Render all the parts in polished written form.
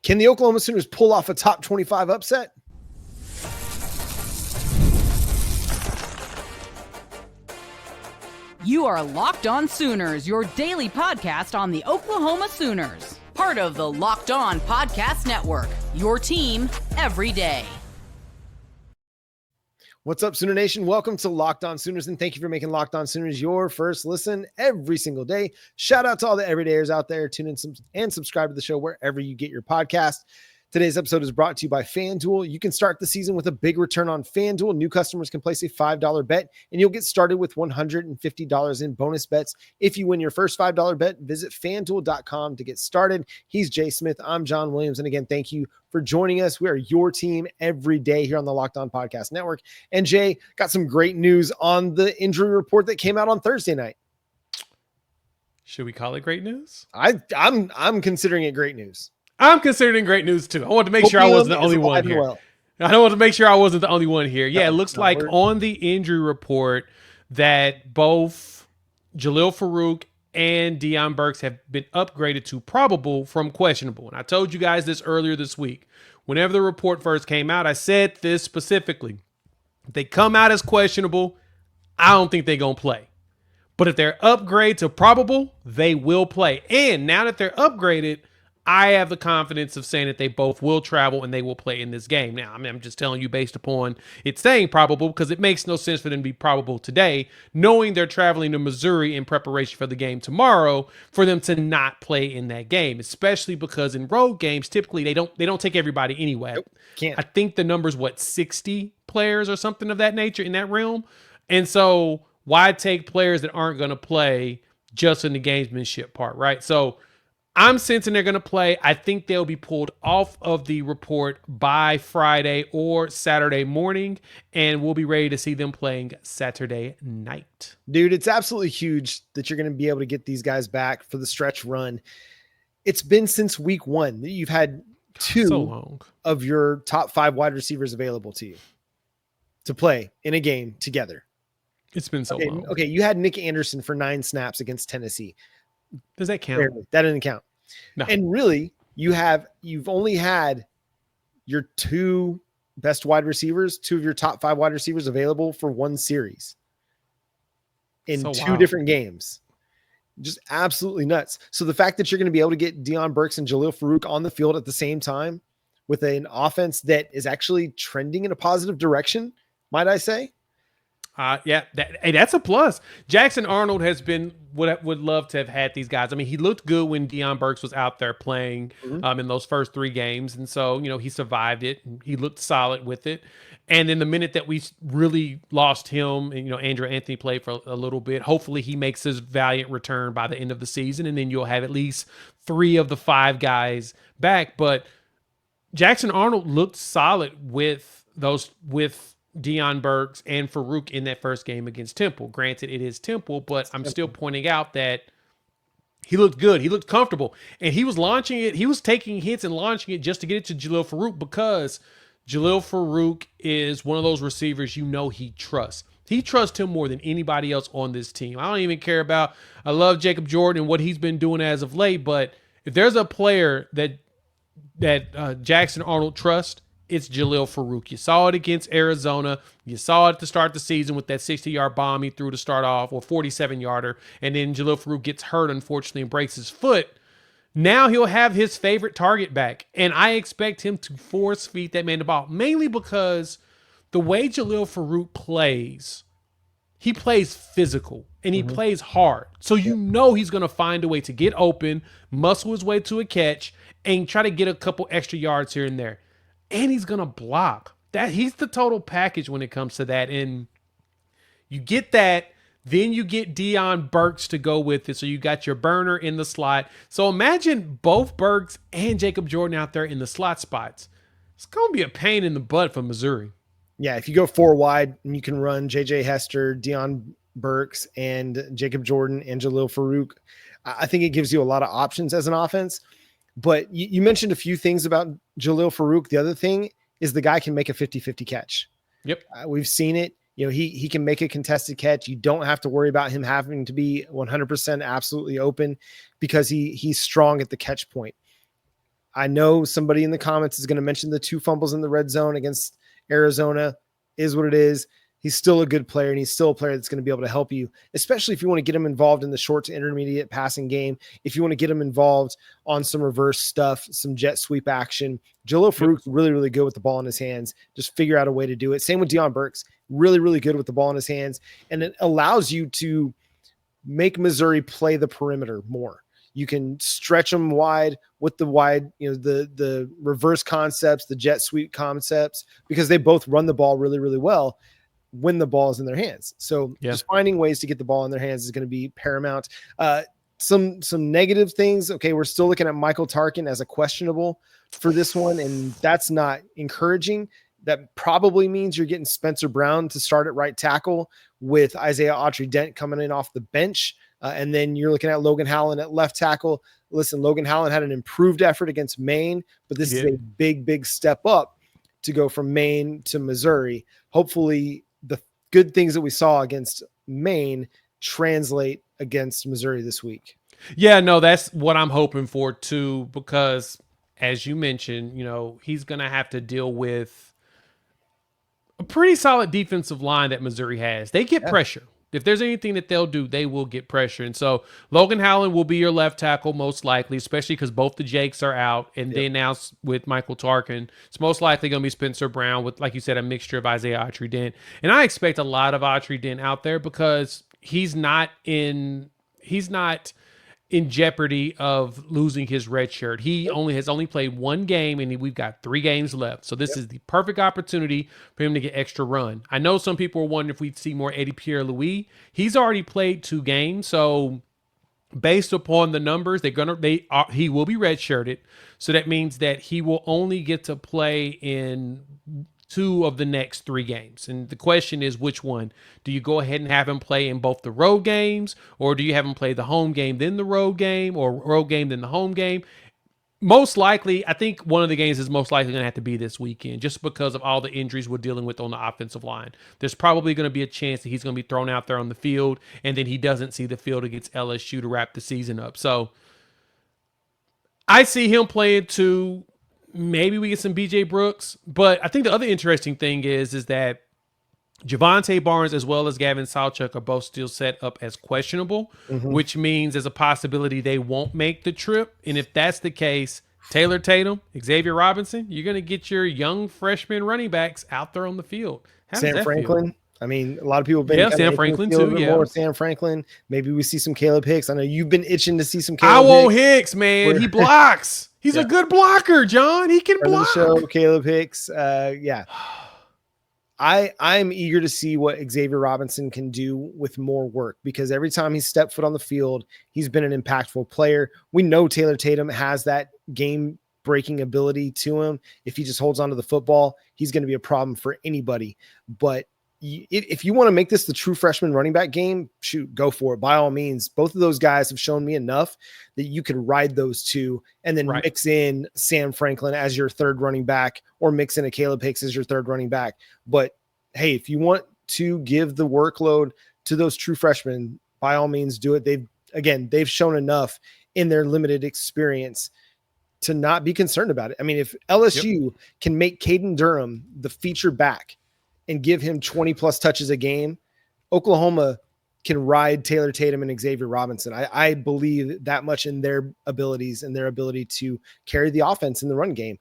Can the Oklahoma Sooners pull off a top 25 upset? You are Locked On Sooners, your daily podcast on the Oklahoma Sooners. Part of the Locked On Podcast Network, your team every day. What's up, Sooner Nation? Welcome to Locked On Sooners, and thank you for making Locked On Sooners your first listen every single day. Shout out to all the everydayers out there. Tune in and subscribe to the show wherever you get your podcast. Today's episode is brought to you by FanDuel. You can start the season with a big return on FanDuel. New customers can place a $5 bet, and you'll get started with $150 in bonus bets. If you win your first $5 bet, visit FanDuel.com to get started. He's Jay Smith. I'm John Williams. And again, thank you for joining us. We are your team every day here on the Locked On Podcast Network. And Jay, got some great news on the injury report that came out on Thursday night. Should we call it great news? I'm considering it great news. I'm considering great news too. I want to make sure I wasn't the only one here. I don't want to make sure I wasn't the only one here. Yeah, it looks like on the injury report that both Jalil Farooq and Dion Burks have been upgraded to probable from questionable. And I told you guys this earlier this week. Whenever the report first came out, I said this specifically. If they come out as questionable, I don't think they're going to play. But if they're upgraded to probable, they will play. And now that they're upgraded, I have the confidence of saying that they both will travel and they will play in this game. Now, I'm just telling you based upon it saying probable, because it makes no sense for them to be probable today, knowing they're traveling to Missouri in preparation for the game tomorrow, for them to not play in that game, especially because in road games, typically they don't take everybody anyway. Nope, can't. I think the number's 60 players or something of that nature in that realm. And so why take players that aren't going to play just in the gamesmanship part, right? So I'm sensing they're going to play. I think they'll be pulled off of the report by Friday or Saturday morning, and we'll be ready to see them playing Saturday night. Dude, it's absolutely huge that you're going to be able to get these guys back for the stretch run. It's been since week one that you've had two of your top 5 wide receivers available to you to play in a game together. It's been so long. Okay, you had Nick Anderson for 9 snaps against Tennessee. Does that count? Barely. That didn't count. No. And really, you've only had your 2 best wide receivers, 2 of your top 5 wide receivers available for 1 series in 2 different games. Just absolutely nuts. So the fact that you're going to be able to get Dion Burks and Jalil Farooq on the field at the same time with an offense that is actually trending in a positive direction, might I say? That's a plus. Jackson Arnold has been would love to have had these guys. I mean, he looked good when Dion Burks was out there playing in those first 3 games. And so, he survived it. He looked solid with it. And then the minute that we really lost him, and, Andrew Anthony played for a little bit, hopefully he makes his valiant return by the end of the season. And then you'll have at least 3 of the 5 guys back. But Jackson Arnold looked solid with Dion Burks and Farooq in that first game against Temple. Granted, it is Temple, but I'm still pointing out that he looked good. He looked comfortable. And he was launching it. He was taking hits and launching it just to get it to Jalil Farooq, because Jalil Farooq is one of those receivers he trusts. He trusts him more than anybody else on this team. I don't even care about – I love Jacob Jordan and what he's been doing as of late, but if there's a player that Jackson Arnold trusts, it's Jalil Farooq. You saw it against Arizona. You saw it to start the season with that 60-yard bomb he threw to start off, or 47-yarder, and then Jalil Farooq gets hurt, unfortunately, and breaks his foot. Now he'll have his favorite target back, and I expect him to force feed that man the ball, mainly because the way Jalil Farooq plays, he plays physical, and he plays hard. So he's going to find a way to get open, muscle his way to a catch, and try to get a couple extra yards here and there. And he's going to block. He's the total package when it comes to that. And you get that, then you get Dion Burks to go with it. So you got your burner in the slot. So imagine both Burks and Jacob Jordan out there in the slot spots. It's going to be a pain in the butt for Missouri. Yeah, if you go 4 wide and you can run J.J. Hester, Dion Burks, and Jacob Jordan and Jalil Farooq, I think it gives you a lot of options as an offense. But you mentioned a few things about Jalil Farooq. The other thing is the guy can make a 50-50 catch. Yep. We've seen it. He can make a contested catch. You don't have to worry about him having to be 100% absolutely open, because he's strong at the catch point. I know somebody in the comments is going to mention the 2 fumbles in the red zone against Arizona. Is what it is. He's still a good player, and he's still a player that's going to be able to help you, especially if you want to get him involved in the short to intermediate passing game. If you want to get him involved on some reverse stuff, some jet sweep action. Jalil Farooq's really, really good with the ball in his hands. Just figure out a way to do it. Same with Dion Burks. Really, really good with the ball in his hands. And it allows you to make Missouri play the perimeter more. You can stretch them wide with the wide, the reverse concepts, the jet sweep concepts, because they both run the ball really, really well when the ball is in their hands. So just finding ways to get the ball in their hands is going to be paramount. Some negative things. Okay. We're still looking at Michael Tarkin as a questionable for this one. And that's not encouraging. That probably means you're getting Spencer Brown to start at right tackle with Isaiah Autry-Dent coming in off the bench. And then you're looking at Logan Howland at left tackle. Listen, Logan Howland had an improved effort against Maine, but this is a big, big step up to go from Maine to Missouri. Hopefully the good things that we saw against Maine translate against Missouri this week. Yeah, no, that's what I'm hoping for too, because as you mentioned, he's going to have to deal with a pretty solid defensive line that Missouri has. They get pressure. If there's anything that they'll do, they will get pressure. And so Logan Howland will be your left tackle most likely, especially because both the Jakes are out. And they announced with Michael Tarkin, it's most likely going to be Spencer Brown with, like you said, a mixture of Isaiah Autry-Dent. And I expect a lot of Autry-Dent out there because he's not in jeopardy of losing his red shirt. He has only played 1 game, and we've got 3 games left. So this is the perfect opportunity for him to get extra run. I know some people are wondering if we'd see more Eddie Pierre-Louis. He's already played 2 games, so based upon the numbers, he will be redshirted. So that means that he will only get to play in 2 of the next 3 games. And the question is, which one? Do you go ahead and have him play in both the road games, or do you have him play the home game, then the road game, or road game, then the home game? Most likely, I think one of the games is most likely going to have to be this weekend, just because of all the injuries we're dealing with on the offensive line. There's probably going to be a chance that he's going to be thrown out there on the field, and then he doesn't see the field against LSU to wrap the season up. So I see him playing 2. Maybe we get some BJ Brooks, but I think the other interesting thing is that Javonte Barnes as well as Gavin Sawchuk are both still set up as questionable, which means there's a possibility they won't make the trip. And if that's the case, Taylor Tatum, Xavier Robinson, you're going to get your young freshman running backs out there on the field. Sam Franklin. Feel? I mean, a lot of people have been Sam Franklin too. More Sam Franklin. Maybe we see some Caleb Hicks. I know you've been itching to see some Caleb Hicks. I want Hicks, man. He blocks. He's a good blocker, John. He can block. Show Caleb Hicks. I'm eager to see what Xavier Robinson can do with more work, because every time he's stepped foot on the field, he's been an impactful player. We know Taylor Tatum has that game breaking ability to him. If he just holds onto the football, he's going to be a problem for anybody. But if you want to make this the true freshman running back game, shoot, go for it. By all means, both of those guys have shown me enough that you could ride those 2 and then mix in Sam Franklin as your third running back, or mix in a Caleb Hicks as your third running back. But hey, if you want to give the workload to those true freshmen, by all means do it. They've shown enough in their limited experience to not be concerned about it. I mean, if LSU can make Caden Durham the feature back and give him 20 plus touches a game, Oklahoma can ride Taylor Tatum and Xavier Robinson. I believe that much in their abilities and their ability to carry the offense in the run game.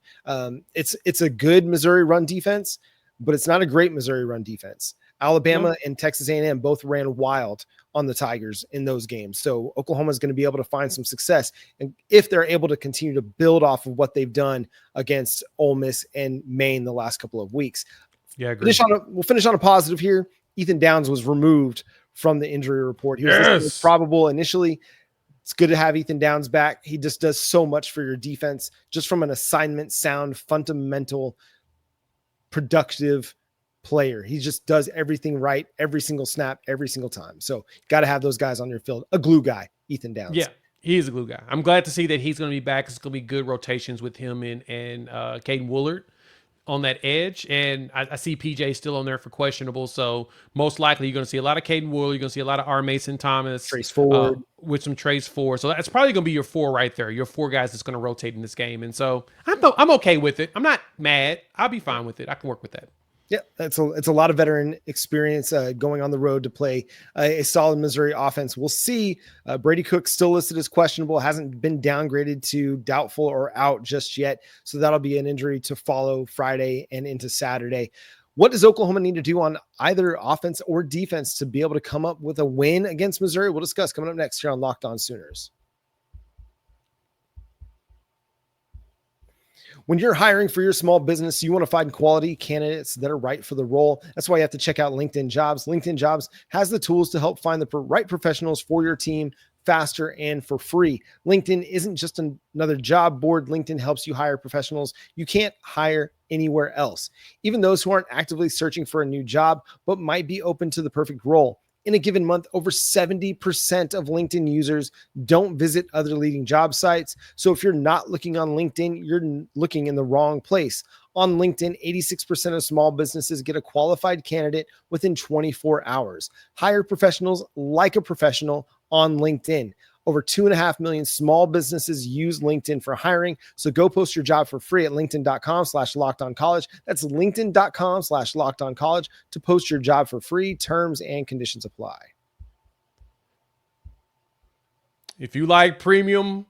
It's a good Missouri run defense, but it's not a great Missouri run defense. Alabama and Texas A&M both ran wild on the Tigers in those games. So Oklahoma is going to be able to find some success. And if they're able to continue to build off of what they've done against Ole Miss and Maine the last couple of weeks. Yeah, we'll finish on a positive here. Ethan Downs was removed from the injury report. He was probable initially. It's good to have Ethan Downs back. He just does so much for your defense, just from an assignment sound, fundamental, productive player. He just does everything right every single snap, every single time. So got to have those guys on your field. A glue guy, Ethan Downs. Yeah, he's a glue guy. I'm glad to see that he's going to be back. It's going to be good rotations with him and Caden Woolard. on that edge, and I see PJ still on there for questionable. So most likely you're going to see a lot of Caden Wool. You're going to see a lot of R. Mason Thomas, Trace Ford, with some Trace Ford. So that's probably going to be your 4 right there. Your 4 guys that's going to rotate in this game, and so I'm okay with it. I'm not mad. I'll be fine with it. I can work with that. Yeah, it's a lot of veteran experience going on the road to play a solid Missouri offense. We'll see. Brady Cook still listed as questionable, hasn't been downgraded to doubtful or out just yet. So that'll be an injury to follow Friday and into Saturday. What does Oklahoma need to do on either offense or defense to be able to come up with a win against Missouri? We'll discuss coming up next here on Locked On Sooners. When you're hiring for your small business, you want to find quality candidates that are right for the role. That's why you have to check out LinkedIn Jobs. LinkedIn Jobs has the tools to help find the right professionals for your team faster and for free. LinkedIn isn't just another job board. LinkedIn helps you hire professionals you can't hire anywhere else. Even those who aren't actively searching for a new job, but might be open to the perfect role. In a given month, over 70% of LinkedIn users don't visit other leading job sites. So if you're not looking on LinkedIn, you're looking in the wrong place. On LinkedIn, 86% of small businesses get a qualified candidate within 24 hours. Hire professionals like a professional on LinkedIn. Over 2.5 million small businesses use LinkedIn for hiring. So go post your job for free at linkedin.com/lockedoncollege. That's linkedin.com/lockedoncollege to post your job for free. Terms and conditions apply. If you like premium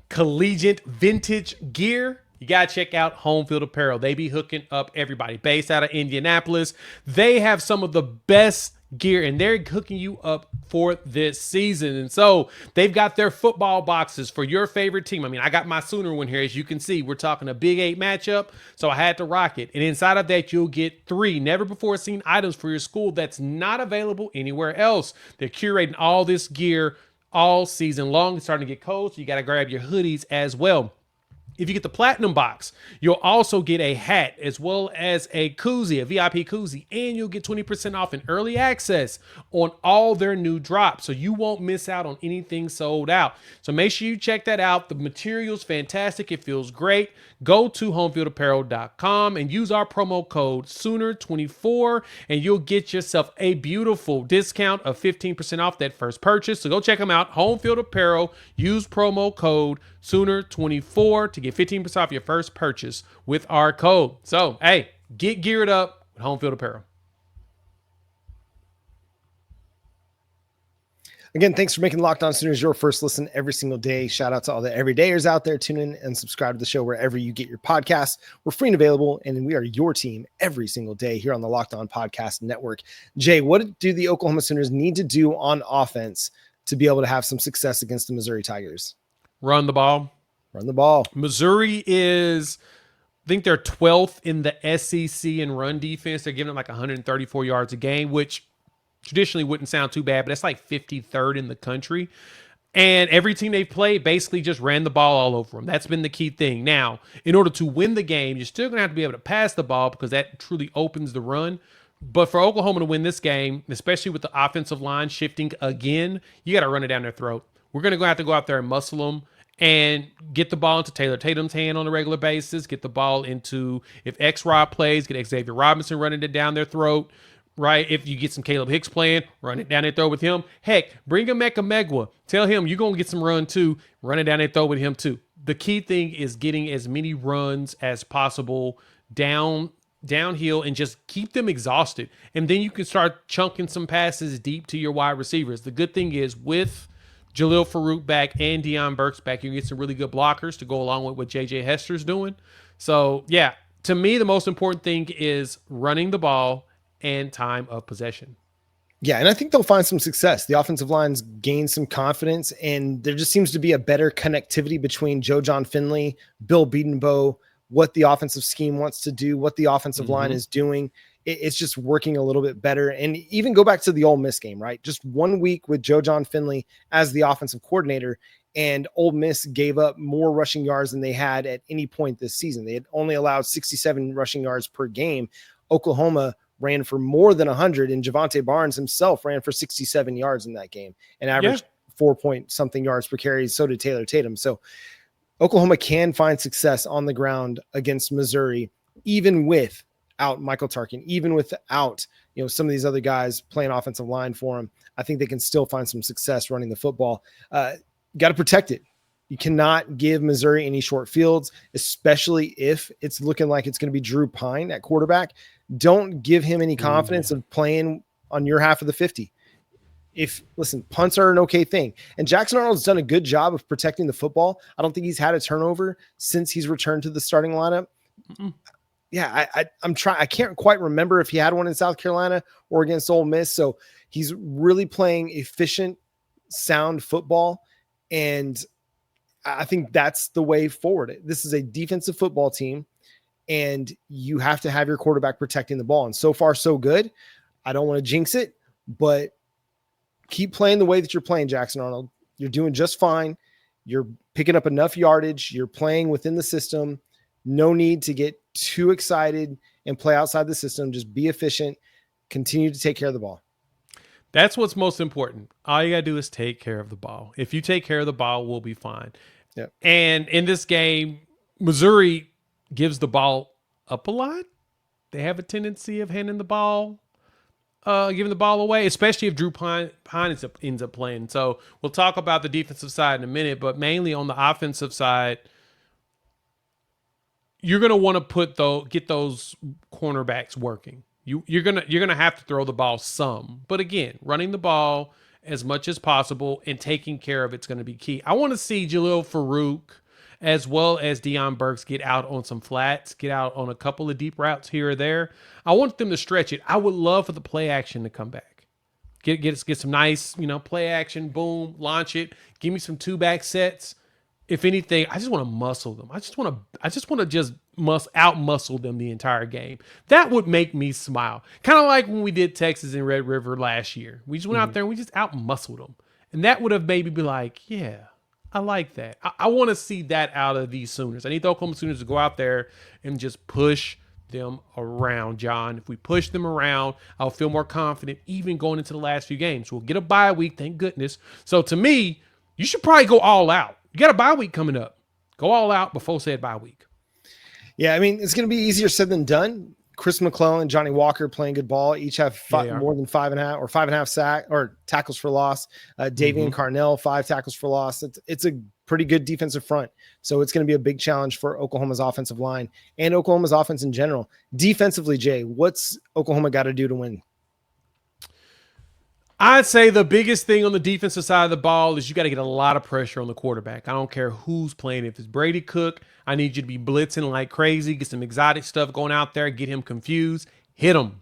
collegiate vintage gear, you got to check out Home Field Apparel. They be hooking up everybody. Based out of Indianapolis, they have some of the best gear, and they're hooking you up for this season. And so they've got their football boxes for your favorite team. I mean, I got my Sooner one here. As you can see, we're talking a Big 8 matchup, so I had to rock it. And inside of that, you'll get 3 never-before-seen items for your school that's not available anywhere else. They're curating all this gear all season long. It's starting to get cold, so you got to grab your hoodies as well. If you get the Platinum box, you'll also get a hat as well as a koozie, a VIP koozie, and you'll get 20% off in early access on all their new drops. So you won't miss out on anything sold out. So make sure you check that out. The material's fantastic. It feels great. Go to homefieldapparel.com and use our promo code Sooner24, and you'll get yourself a beautiful discount of 15% off that first purchase. So go check them out. Home Field Apparel. Use promo code Sooner24 to get 15% off your first purchase with our code. So, hey, get geared up with Home Field Apparel. Again, thanks for making Locked On Sooners your first listen every single day. Shout out to all the everydayers out there. Tune in and subscribe to the show wherever you get your podcasts. We're free and available, and we are your team every single day here on the Locked On Podcast Network. Jay, what do the Oklahoma Sooners need to do on offense to be able to have some success against the Missouri Tigers? Run the ball. Run the ball. Missouri is, I think they're 12th in the SEC in run defense. They're giving them like 134 yards a game, which traditionally wouldn't sound too bad, but that's like 53rd in the country. And every team they've played basically just ran the ball all over them. That's been the key thing. Now, in order to win the game, you're still going to have to be able to pass the ball because that truly opens the run. But for Oklahoma to win this game, especially with the offensive line shifting again, you got to run it down their throat. We're going to have to go out there and muscle them and get the ball into Taylor Tatum's hand on a regular basis, get the ball into, if X-Rob plays, get Xavier Robinson running it down their throat. Right? If you get some Caleb Hicks playing, run it down their throat with him. Heck, bring him Emeka Megwa. Tell him you're going to get some run too. Run it down their throat with him too. The key thing is getting as many runs as possible downhill and just keep them exhausted. And then you can start chunking some passes deep to your wide receivers. The good thing is with Jalil Farooq back and Dion Burks back, you can get some really good blockers to go along with what J.J. Hester's doing. So, yeah, to me, the most important thing is running the ball and time of possession. Yeah, and I think they'll find some success. The offensive line's gained some confidence, and there just seems to be a better connectivity between Joe John Finley, Bill Bedenbaugh, what the offensive scheme wants to do, what the offensive line is doing. It's just working a little bit better. And even go back to the Ole Miss game, right? Just 1 week with Joe John Finley as the offensive coordinator, and Ole Miss gave up more rushing yards than they had at any point this season. They had only allowed 67 rushing yards per game. Oklahoma ran for more than 100, and Javante Barnes himself ran for 67 yards in that game and averaged 4-point-something yards per carry. So did Taylor Tatum. So Oklahoma can find success on the ground against Missouri. even without Michael Tarkin, even without, some of these other guys playing offensive line for him, I think they can still find some success running the football. Got to protect it. You cannot give Missouri any short fields, especially if it's looking like it's going to be Drew Pine at quarterback. Don't give him any confidence of playing on your half of the 50. Punts are an okay thing. And Jackson Arnold's done a good job of protecting the football. I don't think he's had a turnover since he's returned to the starting lineup. Mm-mm. Yeah, I'm trying. I can't quite remember if he had one in South Carolina or against Ole Miss. So he's really playing efficient, sound football. And I think that's the way forward. This is a defensive football team, and you have to have your quarterback protecting the ball. And so far, so good. I don't want to jinx it, but keep playing the way that you're playing, Jackson Arnold. You're doing just fine. You're picking up enough yardage. You're playing within the system. No need to get too excited and play outside the system. Just be efficient. Continue to take care of the ball. That's what's most important. All you got to do is take care of the ball. If you take care of the ball, we'll be fine. Yep. And in this game, Missouri gives the ball up a lot. They have a tendency of handing the ball, giving the ball away, especially if Drew Pine ends up playing. So we'll talk about the defensive side in a minute, but mainly on the offensive side, you're going to want to get those cornerbacks working. You're gonna have to throw the ball some, but again, running the ball as much as possible and taking care of it's going to be key. I want to see Jalil Farooq as well as Dion Burks get out on some flats, get out on a couple of deep routes here or there. I want them to stretch it. I would love for the play action to come back. Get some nice, play action, boom, launch it. Give me some 2-back sets. If anything, I just want to muscle them. I just want to out muscle them the entire game. That would make me smile. Kind of like when we did Texas and Red River last year. We just went out there and we just out muscled them. And that would have made me be like, yeah, I like that. I want to see that out of these Sooners. I need the Oklahoma Sooners to go out there and just push them around, John. If we push them around, I'll feel more confident even going into the last few games. We'll get a bye week, thank goodness. So to me, you should probably go all out. You got a bye week coming up. Go all out before said bye week. Yeah, I mean, it's going to be easier said than done. Chris McClellan and Johnny Walker playing good ball. Each have more than 5.5 sack or tackles for loss. Davian Carnell, 5 tackles for loss. It's a pretty good defensive front. So it's going to be a big challenge for Oklahoma's offensive line and Oklahoma's offense in general. Defensively, Jay, what's Oklahoma got to do to win? I'd say the biggest thing on the defensive side of the ball is you got to get a lot of pressure on the quarterback. I don't care who's playing. If it's Brady Cook, I need you to be blitzing like crazy, get some exotic stuff going out there, get him confused, hit him.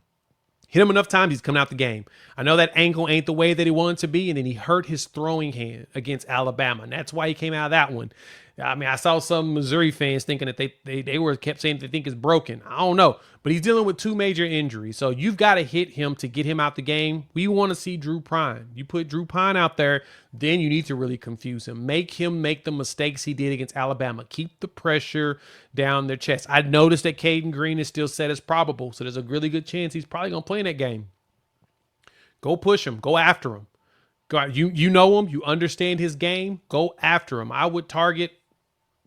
Hit him enough times, he's coming out the game. I know that ankle ain't the way that he wanted to be, and then he hurt his throwing hand against Alabama, and that's why he came out of that one. I mean, I saw some Missouri fans thinking that they kept saying they think it's broken. I don't know, but he's dealing with 2 major injuries, so you've got to hit him to get him out the game. We want to see Drew Pine. You put Drew Pine out there, then you need to really confuse him. Make him make the mistakes he did against Alabama. Keep the pressure down their chest. I noticed that Caden Green is still set as probable, so there's a really good chance he's probably going to play in that game. Go push him. Go after him. Go, you know him. You understand his game. Go after him. I would target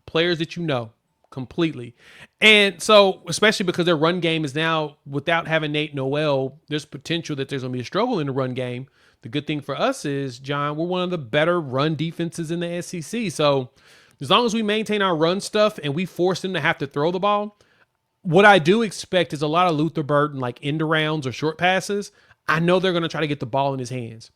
players that you know completely. And so, especially because their run game is now, without having Nate Noel, there's potential that there's going to be a struggle in the run game. The good thing for us is, John, we're one of the better run defenses in the SEC. So as long as we maintain our run stuff and we force them to have to throw the ball, what I do expect is a lot of Luther Burden, like end arounds or short passes. I know they're going to try to get the ball in his hands.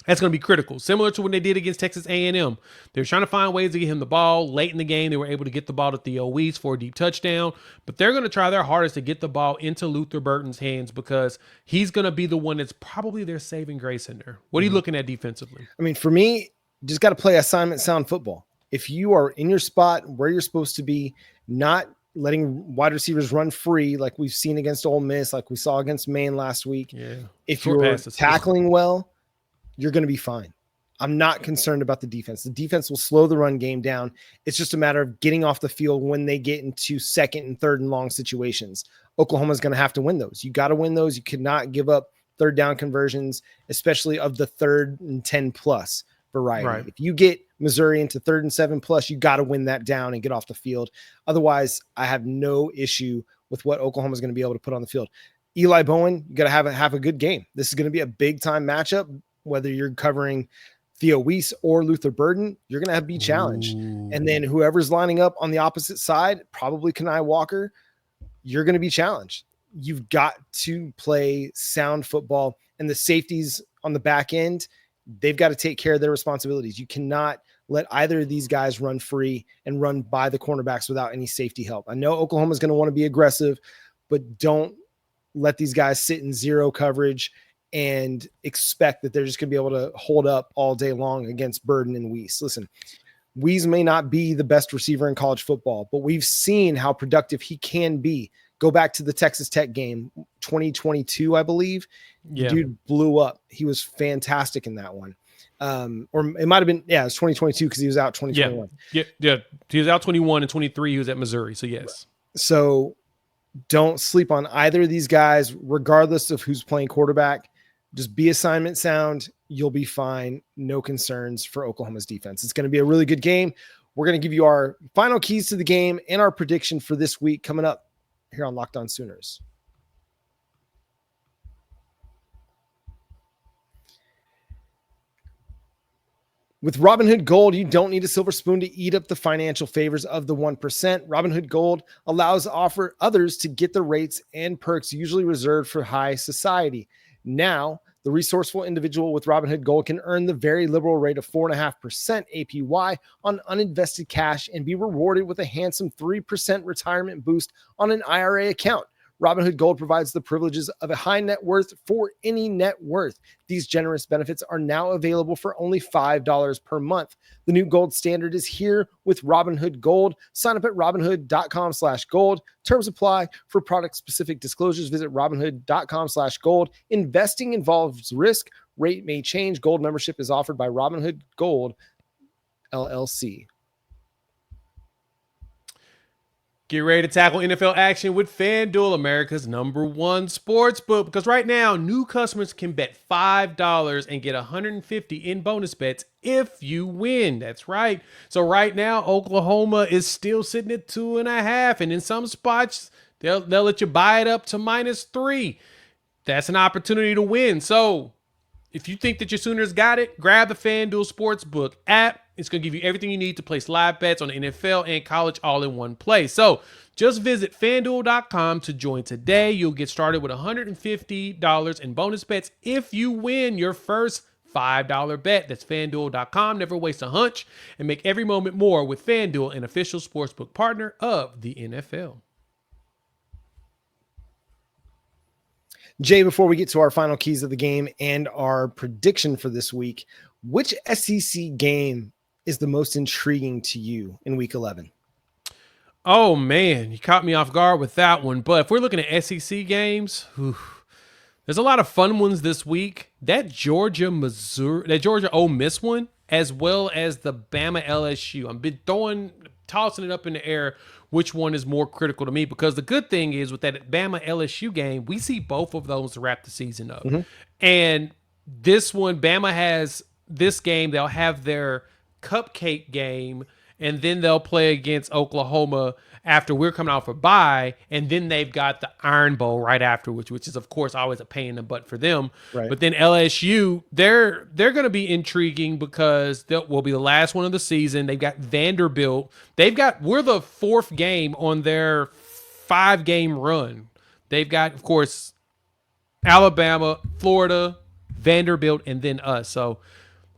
That's going to be critical. Similar to what they did against Texas A&M. They were trying to find ways to get him the ball. Late in the game, they were able to get the ball to Theo Weiss for a deep touchdown. But they're going to try their hardest to get the ball into Luther Burton's hands because he's going to be the one that's probably their saving grace in there. What are you looking at defensively? I mean, for me, you just got to play assignment sound football. If you are in your spot where you're supposed to be, not letting wide receivers run free like we've seen against Ole Miss, like we saw against Maine last week. Yeah. If you're tackling well, you're going to be fine. I'm not concerned about the defense. The defense will slow the run game down. It's just a matter of getting off the field when they get into second and third and long situations. Oklahoma's going to have to win those. You got to win those. You cannot give up third down conversions, especially of the 3rd and 10 plus variety. Right. If you get Missouri into 3rd and 7 plus, you got to win that down and get off the field. Otherwise, I have no issue with what Oklahoma is going to be able to put on the field. Eli Bowen, you got to have a good game. This is going to be a big time matchup. Whether you're covering Theo Weiss or Luther Burden, you're going to be challenged. And then whoever's lining up on the opposite side, probably Kenai Walker, you're going to be challenged. You've got to play sound football, and the safeties on the back end, they've got to take care of their responsibilities. You cannot let either of these guys run free and run by the cornerbacks without any safety help. I know Oklahoma's going to want to be aggressive, but don't let these guys sit in zero coverage and expect that they're just going to be able to hold up all day long against Burden and Weiss. Listen, Weiss may not be the best receiver in college football, but we've seen how productive he can be. Go back to the Texas Tech game, 2022, I believe. Yeah. Dude blew up. He was fantastic in that one. Or it might have been, it was 2022 because he was out 2021. Yeah. He was out 21 and 23. He was at Missouri. So, yes. So don't sleep on either of these guys, regardless of who's playing quarterback. Just be assignment sound. You'll be fine. No concerns for Oklahoma's defense. It's going to be a really good game. We're going to give you our final keys to the game and our prediction for this week coming up here on Locked On Sooners. With Robinhood Gold, you don't need a silver spoon to eat up the financial favors of the 1%. Robinhood Gold allows offer others to get the rates and perks usually reserved for high society. Now, the resourceful individual with Robinhood Gold can earn the very liberal rate of 4.5% APY on uninvested cash and be rewarded with a handsome 3% retirement boost on an IRA account. Robinhood Gold provides the privileges of a high net worth for any net worth. These generous benefits are now available for only $5 per month. The new gold standard is here with Robinhood Gold. Sign up at robinhood.com/gold. Terms apply. For product specific disclosures, visit robinhood.com/gold. Investing involves risk. Rate may change. Gold membership is offered by Robinhood Gold LLC. Get ready to tackle NFL action with FanDuel, America's #1 sports book. Because right now, new customers can bet $5 and get $150 in bonus bets if you win. That's right. So right now, Oklahoma is still sitting at 2.5, and in some spots, they'll let you buy it up to -3. That's an opportunity to win. So if you think that your Sooners got it, grab the FanDuel Sportsbook app. It's going to give you everything you need to place live bets on the NFL and college all in one place. So just visit FanDuel.com to join today. You'll get started with $150 in bonus bets if you win your first $5 bet. That's FanDuel.com. Never waste a hunch and make every moment more with FanDuel, an official sportsbook partner of the NFL. Jay, before we get to our final keys of the game and our prediction for this week, which SEC game is the most intriguing to you in week 11? Oh, man, you caught me off guard with that one. But if we're looking at SEC games, there's a lot of fun ones this week. That Georgia Ole Miss one, as well as the Bama LSU. I've been tossing it up in the air which one is more critical to me, because the good thing is with that Bama LSU game, we see both of those to wrap the season up. Mm-hmm. And this one, Bama has this game, they'll have their cupcake game, and then they'll play against Oklahoma after we're coming off a bye, and then they've got the Iron Bowl right afterwards, which is, of course, always a pain in the butt for them. Right. But then LSU, they're going to be intriguing because they will be the last one of the season. They've got Vanderbilt. We're the 4th game on their 5-game run. They've got, of course, Alabama, Florida, Vanderbilt, and then us. So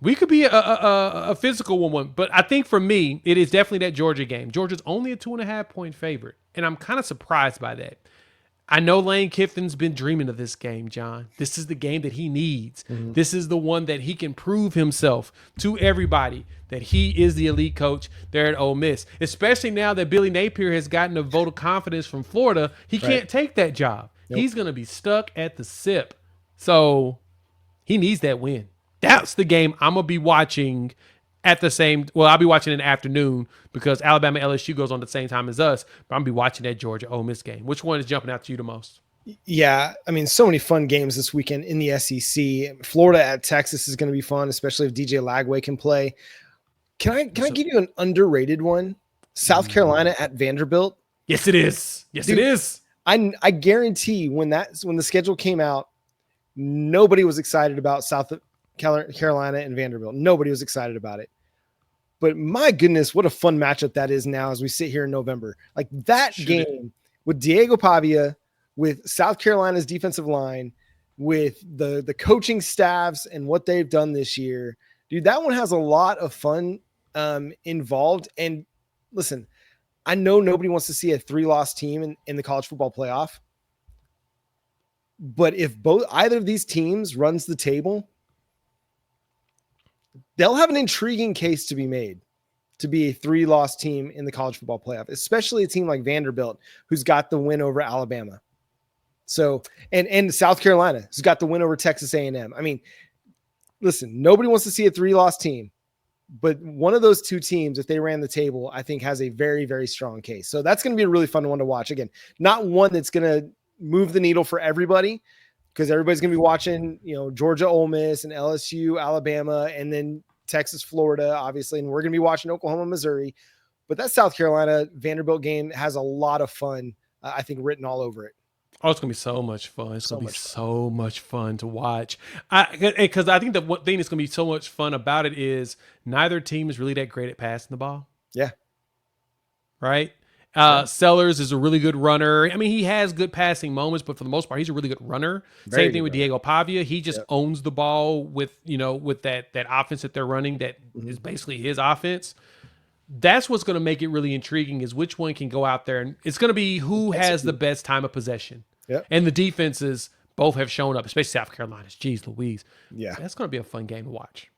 we could be a physical one, but I think for me, it is definitely that Georgia game. Georgia's only a 2.5-point favorite, and I'm kind of surprised by that. I know Lane Kiffin's been dreaming of this game, John. This is the game that he needs. Mm-hmm. This is the one that he can prove himself to everybody that he is the elite coach there at Ole Miss, especially now that Billy Napier has gotten a vote of confidence from Florida. He can't take that job. Nope. He's going to be stuck at the SIP. So he needs that win. That's the game I'm going to be watching I'll be watching in the afternoon because Alabama LSU goes on the same time as us, but I'm going to be watching that Georgia Ole Miss game. Which one is jumping out to you the most? Yeah, I mean, so many fun games this weekend in the SEC. Florida at Texas is going to be fun, especially if DJ Lagway can play. Can I give you an underrated one? South Carolina at Vanderbilt. Yes, it is. Yes, Dude, it is. I guarantee when the schedule came out, nobody was excited about South Carolina and Vanderbilt. Nobody was excited about it. But my goodness, what a fun matchup that is now as we sit here in November. Like that game with Diego Pavia, with South Carolina's defensive line, with the coaching staffs and what they've done this year. Dude, that one has a lot of fun involved. And listen, I know nobody wants to see a 3-loss team in the college football playoff. But if either of these teams runs the table, they'll have an intriguing case to be made to be a 3-loss team in the college football playoff, especially a team like Vanderbilt, who's got the win over Alabama. So, and South Carolina, who's got the win over Texas A&M. I mean, listen, nobody wants to see a 3-loss team, but one of those two teams, if they ran the table, I think has a very, very strong case. So that's going to be a really fun one to watch. Again, not one that's going to move the needle for everybody, because everybody's going to be watching, Georgia, Ole Miss, and LSU, Alabama, and then Texas, Florida, obviously. And we're going to be watching Oklahoma, Missouri. But that South Carolina Vanderbilt game has a lot of fun, I think, written all over it. Oh, it's going to be so much fun. It's going to be so much fun to watch. Because I think the one thing that's going to be so much fun about it is neither team is really that great at passing the ball. Yeah. Right? Sellers is a really good runner. I mean, he has good passing moments, but for the most part, he's a really good runner. Same thing with Diego Pavia. He just owns the ball with that offense that they're running that is basically his offense. That's what's going to make it really intriguing, is which one can go out there, and it's going to be who has the best time of possession. Yep. And the defenses both have shown up, especially South Carolina's. Jeez Louise. Yeah. That's going to be a fun game to watch.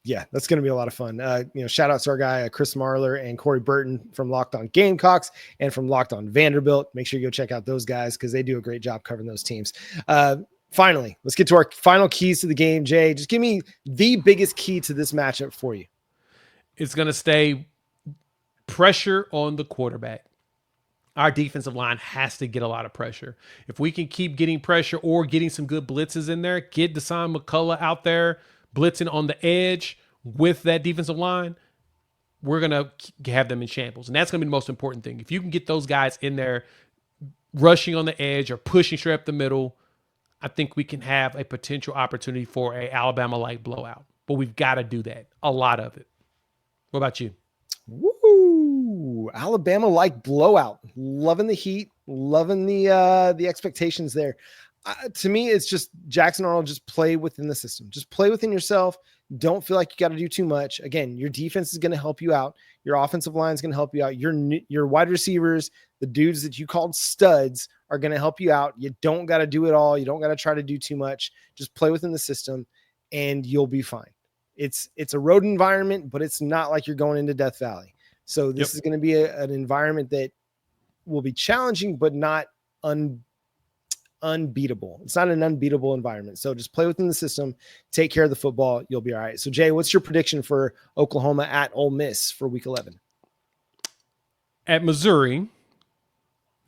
Yeah, that's going to be a lot of fun. Shout out to our guy, Chris Marler and Corey Burton from Locked On Gamecocks and from Locked On Vanderbilt. Make sure you go check out those guys because they do a great job covering those teams. Finally, let's get to our final keys to the game. Jay, just give me the biggest key to this matchup for you. It's going to stay pressure on the quarterback. Our defensive line has to get a lot of pressure. If we can keep getting pressure or getting some good blitzes in there, get Deshaun McCullough out there blitzing on the edge with that defensive line, we're going to have them in shambles. And that's going to be the most important thing. If you can get those guys in there rushing on the edge or pushing straight up the middle, I think we can have a potential opportunity for a Alabama-like blowout. But we've got to do that. A lot of it. What about you? Woo! Alabama-like blowout. Loving the heat. Loving the expectations there. To me, it's just Jackson Arnold. Just play within the system. Just play within yourself. Don't feel like you got to do too much. Again, your defense is going to help you out. Your offensive line is going to help you out. Your wide receivers, the dudes that you called studs, are going to help you out. You don't got to do it all. You don't got to try to do too much. Just play within the system, and you'll be fine. It's a road environment, but it's not like you're going into Death Valley. So this is going to be an environment that will be challenging, but not unbeatable. It's not an unbeatable environment. So just play within the system, take care of the football. You'll be all right. So Jay, what's your prediction for Oklahoma at Ole Miss for week 11? At Missouri,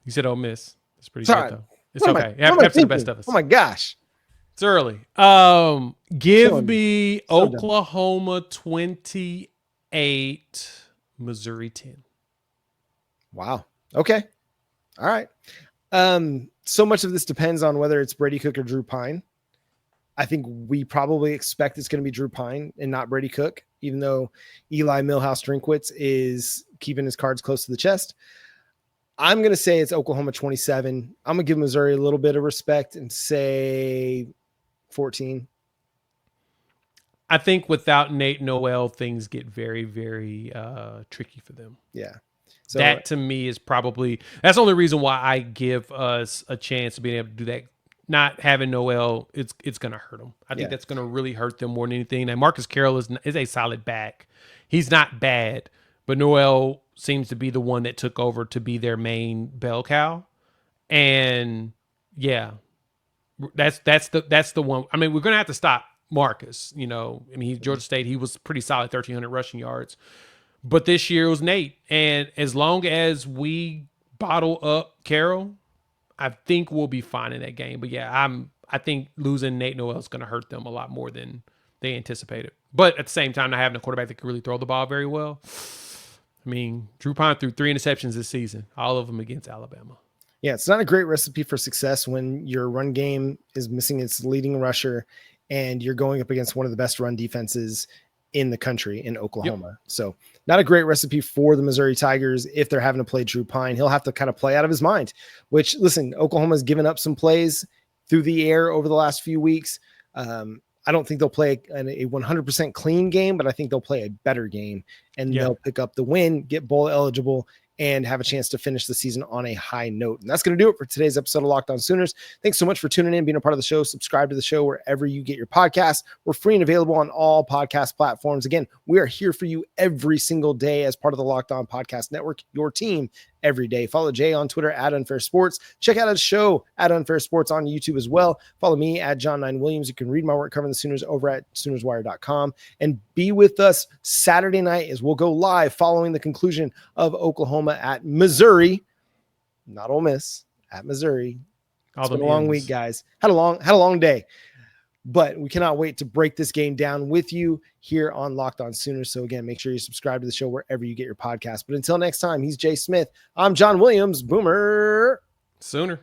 you said Ole Miss. It's pretty good though. It's okay. After the best of us. Oh my gosh. It's early. Give me Oklahoma 28, Missouri 10. Wow. Okay. All right. So much of this depends on whether it's Brady Cook or Drew Pine. I think we probably expect it's going to be Drew Pine and not Brady Cook, even though Eli Milhouse Drinkwitz is keeping his cards close to the chest. I'm going to say it's Oklahoma 27. I'm going to give Missouri a little bit of respect and say 14. I think without Nate Noel, things get very, very tricky for them. Yeah. So that to me is probably, that's the only reason why I give us a chance of being able to do that. Not having Noel, it's going to hurt them. I think that's going to really hurt them more than anything. And Marcus Carroll is a solid back. He's not bad, but Noel seems to be the one that took over to be their main bell cow. And yeah, that's the one. I mean, we're going to have to stop Marcus, he's Georgia State. He was pretty solid, 1,300 rushing yards. But this year it was Nate. And as long as we bottle up Carroll, I think we'll be fine in that game. But yeah, I think losing Nate Noel is going to hurt them a lot more than they anticipated. But at the same time, not having a quarterback that can really throw the ball very well. I mean, Drew Pine threw 3 interceptions this season, all of them against Alabama. Yeah, it's not a great recipe for success when your run game is missing its leading rusher and you're going up against one of the best run defenses in the country in Oklahoma. Yep. So not a great recipe for the Missouri Tigers if they're having to play Drew Pine. He'll have to kind of play out of his mind, which, listen, Oklahoma's given up some plays through the air over the last few weeks. I don't think they'll play a 100% clean game, but I think they'll play a better game and they'll pick up the win, get bowl eligible, and have a chance to finish the season on a high note. And that's going to do it for today's episode of Locked On Sooners. Thanks so much for tuning in, being a part of the show. Subscribe to the show wherever you get your podcasts. We're free and available on all podcast platforms. Again, we are here for you every single day as part of the Locked On Podcast Network, your team every day. Follow Jay on Twitter at Unfair Sports. Check out his show at Unfair Sports on YouTube as well. Follow me at John9Williams. You can read my work covering the Sooners over at SoonersWire.com. And be with us Saturday night as we'll go live following the conclusion of Oklahoma at Missouri. Not Ole Miss, at Missouri. It's been a long week, guys. Had a long day. But we cannot wait to break this game down with you here on Locked On Sooners. So again, make sure you subscribe to the show wherever you get your podcast. But until next time, he's Jay Smith. I'm John Williams. Boomer. Sooner.